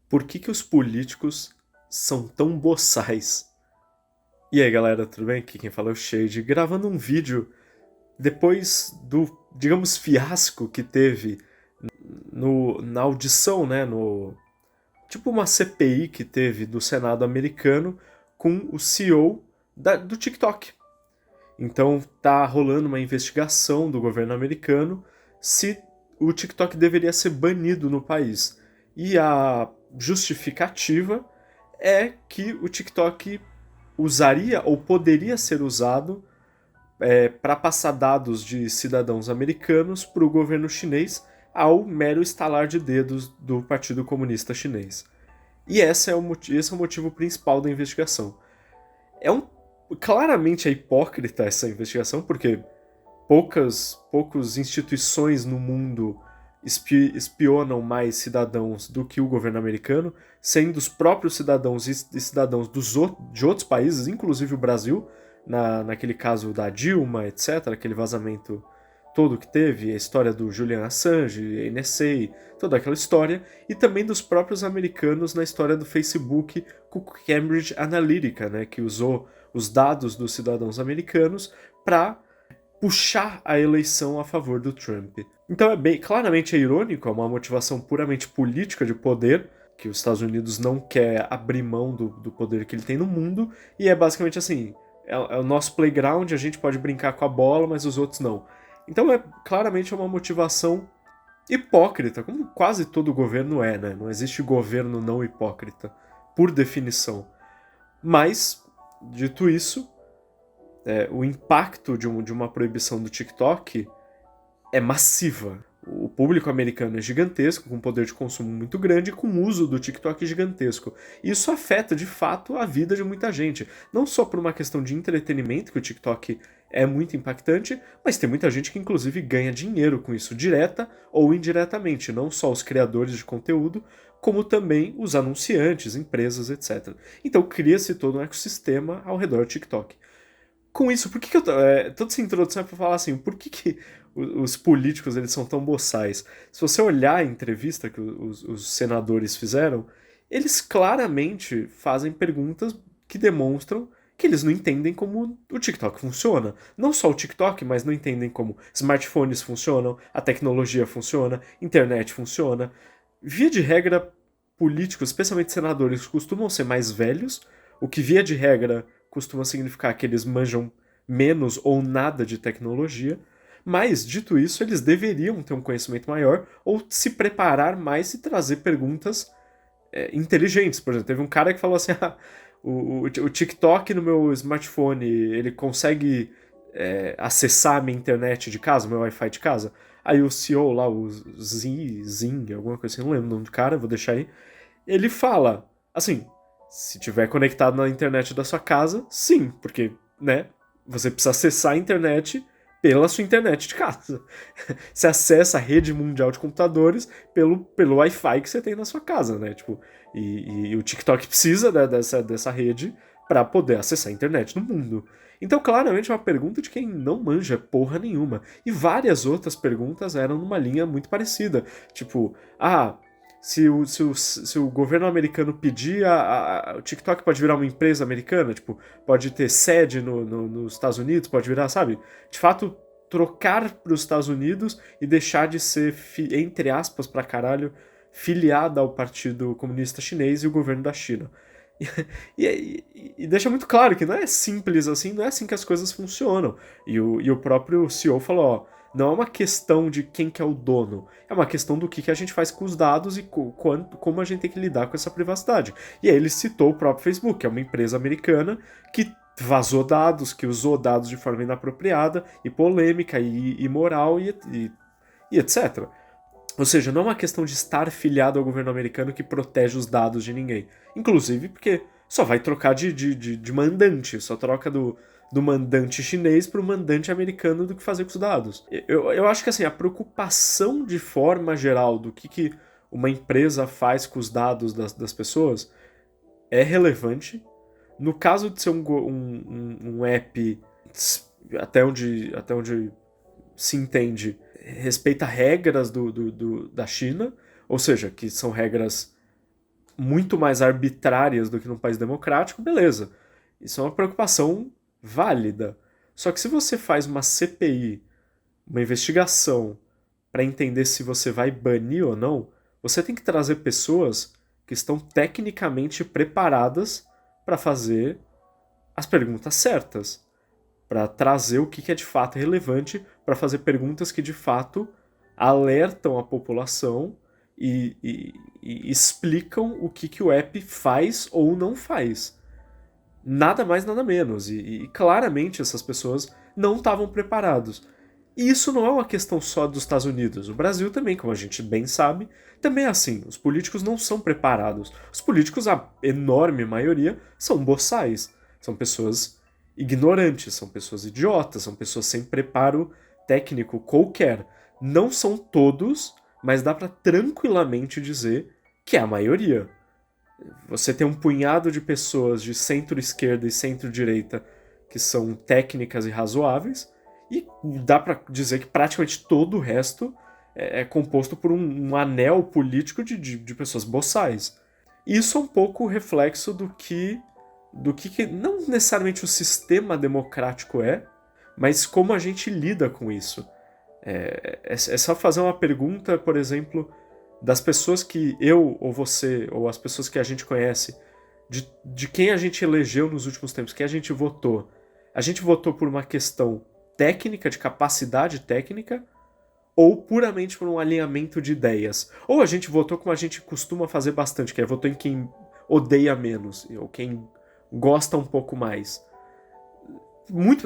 Por que que os políticos são tão boçais? E aí, galera, tudo bem? Aqui quem fala é o Shade, gravando um vídeo depois do, digamos, fiasco que teve na audição, né, no tipo uma CPI que teve do Senado americano com o CEO do TikTok. Então tá rolando uma investigação do governo americano se o TikTok deveria ser banido no país. E a justificativa é que o TikTok usaria ou poderia ser usado para passar dados de cidadãos americanos para o governo chinês ao mero estalar de dedos do Partido Comunista Chinês. E esse é o motivo principal da investigação. É claramente é hipócrita essa investigação, porque poucas instituições no mundo espionam mais cidadãos do que o governo americano, sendo os próprios cidadãos e cidadãos de outros países, inclusive o Brasil, naquele caso da Dilma, etc., aquele vazamento todo que teve, a história do Julian Assange, NSA, toda aquela história, e também dos próprios americanos na história do Facebook com Cambridge Analytica, né, que usou os dados dos cidadãos americanos para puxar a eleição a favor do Trump. Então claramente é irônico, é uma motivação puramente política de poder, que os Estados Unidos não quer abrir mão do poder que ele tem no mundo, e é basicamente assim, é o nosso playground, a gente pode brincar com a bola, mas os outros não. Então é claramente uma motivação hipócrita, como quase todo governo é, né? Não existe governo não hipócrita, por definição. Mas, dito isso, o impacto de uma proibição do TikTok é massiva. O público americano é gigantesco, com poder de consumo muito grande e com uso do TikTok gigantesco. E isso afeta, de fato, a vida de muita gente. Não só por uma questão de entretenimento, que o TikTok é muito impactante, mas tem muita gente que, inclusive, ganha dinheiro com isso, direta ou indiretamente. Não só os criadores de conteúdo, como também os anunciantes, empresas, etc. Então cria-se todo um ecossistema ao redor do TikTok. Com isso, por que, que eu. Toda essa introdução é pra falar assim, por que, que os políticos eles são tão boçais? Se você olhar a entrevista que os senadores fizeram, eles claramente fazem perguntas que demonstram que eles não entendem como o TikTok funciona. Não só o TikTok, mas não entendem como smartphones funcionam, a tecnologia funciona, internet funciona. Via de regra, políticos, especialmente senadores, costumam ser mais velhos, o que via de regra costuma significar que eles manjam menos ou nada de tecnologia, mas, dito isso, eles deveriam ter um conhecimento maior ou se preparar mais e trazer perguntas inteligentes. Por exemplo, teve um cara que falou assim: ah, o TikTok no meu smartphone, ele consegue acessar a minha internet de casa, o meu Wi-Fi de casa? Aí o CEO lá, o Zing, alguma coisa assim, não lembro o nome do cara, vou deixar aí. Ele fala, assim, se tiver conectado na internet da sua casa, sim, porque, né, você precisa acessar a internet pela sua internet de casa. Você acessa a rede mundial de computadores pelo Wi-Fi que você tem na sua casa, né? Tipo, e o TikTok precisa dessa rede para poder acessar a internet no mundo. Então, claramente, é uma pergunta de quem não manja porra nenhuma. E várias outras perguntas eram numa linha muito parecida. Tipo, se o governo americano pedir, o TikTok pode virar uma empresa americana, tipo, pode ter sede nos Estados Unidos, pode virar, sabe? De fato, trocar para os Estados Unidos e deixar de ser, entre aspas, pra caralho, filiada ao Partido Comunista Chinês e o governo da China. E deixa muito claro que não é simples assim, não é assim que as coisas funcionam. E o próprio CEO falou, ó, não é uma questão de quem que é o dono, é uma questão do que a gente faz com os dados e como a gente tem que lidar com essa privacidade. E aí ele citou o próprio Facebook, que é uma empresa americana que vazou dados, que usou dados de forma inapropriada e polêmica e imoral e etc. Ou seja, não é uma questão de estar filiado ao governo americano que protege os dados de ninguém. Inclusive porque só vai trocar de mandante, só troca do mandante chinês para o mandante americano do que fazer com os dados. Eu acho que assim, a preocupação de forma geral do que uma empresa faz com os dados das pessoas é relevante. No caso de ser um app, até onde se entende, respeita regras da China, ou seja, que são regras muito mais arbitrárias do que num país democrático, beleza. Isso é uma preocupação válida. Só que se você faz uma CPI, uma investigação, para entender se você vai banir ou não, você tem que trazer pessoas que estão tecnicamente preparadas para fazer as perguntas certas, para trazer o que é de fato relevante, para fazer perguntas que de fato alertam a população e explicam o que o app faz ou não faz. Nada mais, nada menos. E claramente essas pessoas não estavam preparados. E isso não é uma questão só dos Estados Unidos. O Brasil também, como a gente bem sabe, também é assim. Os políticos não são preparados. Os políticos, a enorme maioria, são boçais. São pessoas ignorantes, são pessoas idiotas, são pessoas sem preparo técnico qualquer. Não são todos, mas dá para tranquilamente dizer que é a maioria. Você tem um punhado de pessoas de centro-esquerda e centro-direita que são técnicas e razoáveis, e dá pra dizer que praticamente todo o resto é composto por um anel político de pessoas boçais. Isso é um pouco reflexo do que não necessariamente o sistema democrático mas como a gente lida com isso. É só fazer uma pergunta, por exemplo, das pessoas que eu ou você, ou as pessoas que a gente conhece, de quem a gente elegeu nos últimos tempos, quem a gente votou. A gente votou por uma questão técnica, de capacidade técnica, ou puramente por um alinhamento de ideias. Ou a gente votou como a gente costuma fazer bastante, que é votou em quem odeia menos, ou quem gosta um pouco mais.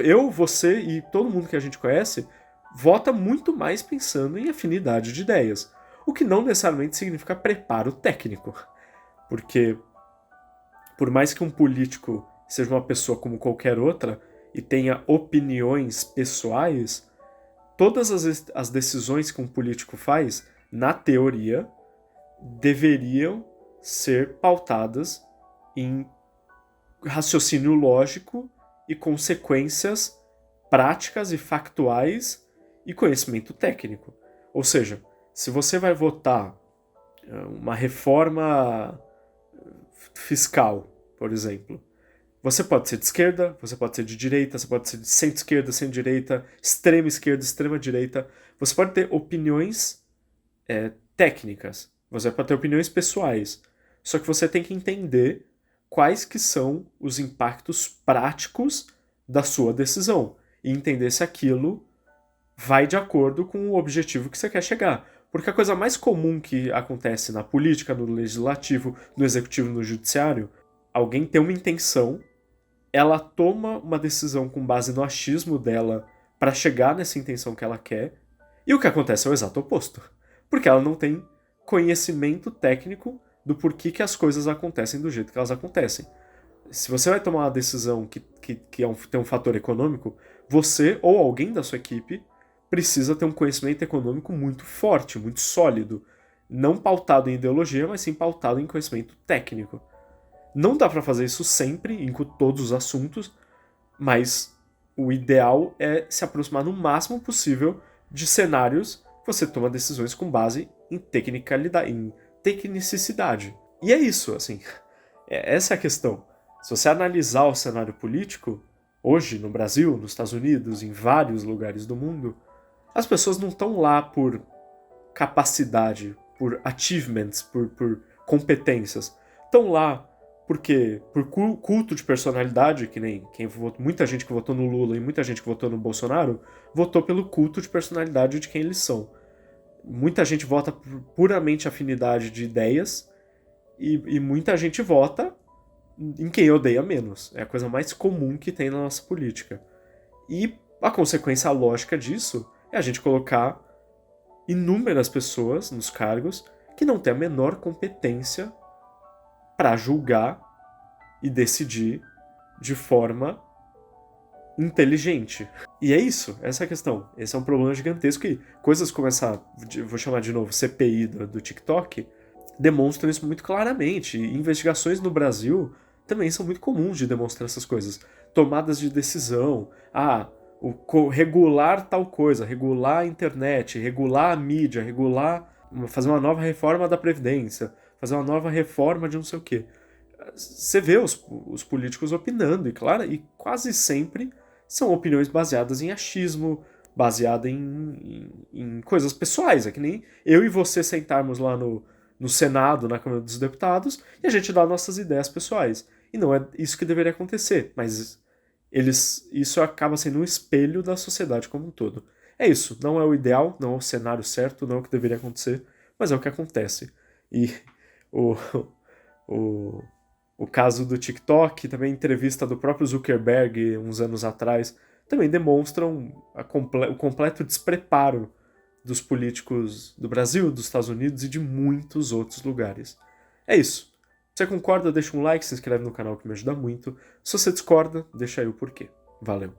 Eu, você e todo mundo que a gente conhece vota muito mais pensando em afinidade de ideias. O que não necessariamente significa preparo técnico. Porque, por mais que um político seja uma pessoa como qualquer outra e tenha opiniões pessoais, todas as decisões que um político faz, na teoria, deveriam ser pautadas em raciocínio lógico e consequências práticas e factuais e conhecimento técnico. Ou seja, se você vai votar uma reforma fiscal, por exemplo, você pode ser de esquerda, você pode ser de direita, você pode ser de centro-esquerda, centro-direita, extrema-esquerda, extrema-direita. Você pode ter opiniões técnicas, você pode ter opiniões pessoais. Só que você tem que entender quais que são os impactos práticos da sua decisão e entender se aquilo vai de acordo com o objetivo que você quer chegar. Porque a coisa mais comum que acontece na política, no legislativo, no executivo, no judiciário, alguém tem uma intenção, ela toma uma decisão com base no achismo dela para chegar nessa intenção que ela quer, e o que acontece é o exato oposto. Porque ela não tem conhecimento técnico do porquê que as coisas acontecem do jeito que elas acontecem. Se você vai tomar uma decisão que tem um fator econômico, você ou alguém da sua equipe precisa ter um conhecimento econômico muito forte, muito sólido. Não pautado em ideologia, mas sim pautado em conhecimento técnico. Não dá para fazer isso sempre, em todos os assuntos, mas o ideal é se aproximar no máximo possível de cenários que você toma decisões com base em tecnicalidade, em tecnicidade. E é isso, assim. Essa é a questão. Se você analisar o cenário político, hoje no Brasil, nos Estados Unidos, em vários lugares do mundo, as pessoas não estão lá por capacidade, por achievements, por competências. Estão lá porque por culto de personalidade, que nem muita gente que votou no Lula e muita gente que votou no Bolsonaro, votou pelo culto de personalidade de quem eles são. Muita gente vota por puramente afinidade de ideias e muita gente vota em quem odeia menos. É a coisa mais comum que tem na nossa política. E a consequência lógica disso é a gente colocar inúmeras pessoas nos cargos que não têm a menor competência para julgar e decidir de forma inteligente. E é isso, essa é a questão. Esse é um problema gigantesco e coisas como essa, vou chamar de novo, CPI do TikTok, demonstram isso muito claramente. E investigações no Brasil também são muito comuns de demonstrar essas coisas. Tomadas de decisão, regular tal coisa, regular a internet, regular a mídia, fazer uma nova reforma da Previdência, fazer uma nova reforma de não sei o quê. Você vê os políticos opinando, e claro, e quase sempre são opiniões baseadas em achismo, baseada em coisas pessoais. É que nem eu e você sentarmos lá no Senado, na Câmara dos Deputados, e a gente dá nossas ideias pessoais. E não é isso que deveria acontecer, mas isso acaba sendo um espelho da sociedade como um todo. É isso, não é o ideal, não é o cenário certo, não é o que deveria acontecer, mas é o que acontece. E o, o, o caso do TikTok, também a entrevista do próprio Zuckerberg uns anos atrás, também demonstram o completo despreparo dos políticos do Brasil, dos Estados Unidos e de muitos outros lugares. É isso. Se você concorda, deixa um like, se inscreve no canal que me ajuda muito. Se você discorda, deixa aí o porquê. Valeu.